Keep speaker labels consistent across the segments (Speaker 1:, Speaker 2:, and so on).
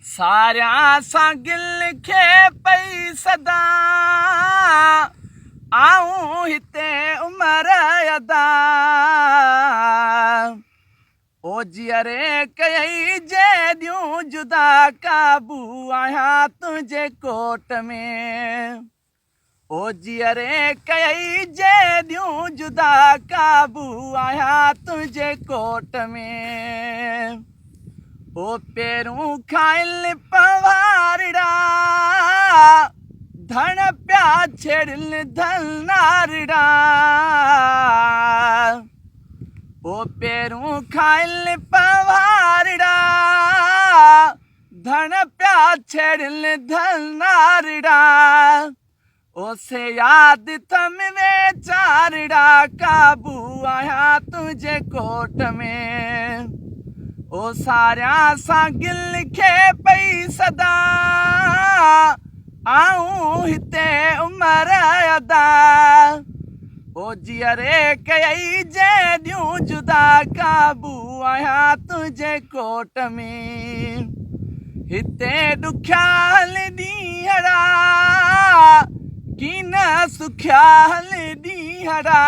Speaker 1: सारिया सां गिल खे पई सदा आऊं हिते उमर अदा ओ जीअरे कई जॾियूं जुदा काबू आहियां तुंहिंजे कोट में ओ जीअरे कई जॾियूं जुदा काबू आहियां तुंहिंजे कोट में ओ पेरूं खाइल पवारड़ा धन प्या छेड़िल धनारड़ा ओ पेरूं खाइल पवारड़ा धन प्या छेड़िल धनारड़ा ओसे याद थम वेचारड़ा काबू आहियां तुंहिंजे कोट में ओ सारिया सां गिल खे पई सदा आऊं हिते उमर अदा ओ जीअरे कई जॾियूं जुदा काबू आहियां तुंहिंजे कोट में हिते ॾुखिया हल ॾींहड़ा की न सुखिया हल ॾींहड़ा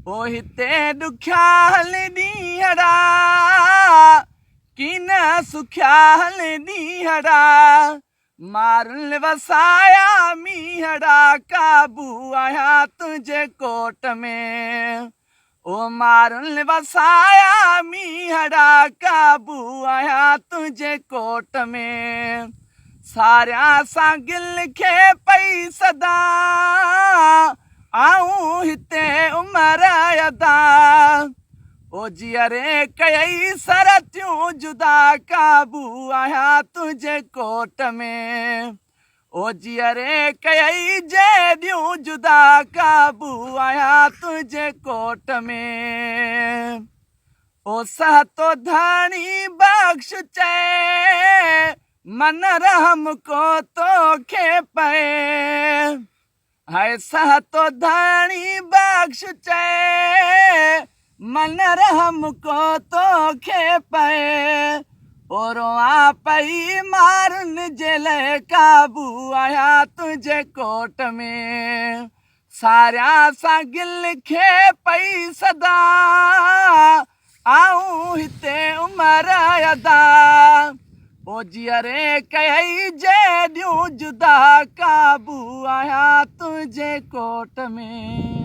Speaker 1: ओ हिते ॾुखिया हल ॾींहड़ा की न सुखिया हल ॾींहड़ा मारुल वसाया मीहड़ा काबू आहियां तुंहिंजे कोट में ओ मारुल वसाया मीहड़ा काबू आहियां तुंहिंजे कोट में सारिया सां गिल खे पई सदा आऊं हिते उमर अदा ओ जीअरे कई सरतियूं जुदा काबू आहियां तुंहिंजे कोट में ओ जीअरे कई जॾियूं जुदा काबू आहियां तुंहिंजे कोट में ओ सहतो धाणी बख्श चए मन रहम को तोखे पए हाय सहतो धाणी बख्श चए मन रहम को तोखे पए ओ रोआ पई मारुन जे लाइ काबू आहियां तुंहिंजे कोट में सारिया सां गिल खे पई सदा आऊं हिते उमर अदा ओ जीअरे कई जॾियूं जुदा काबू आहियां तुंहिंजे कोट में।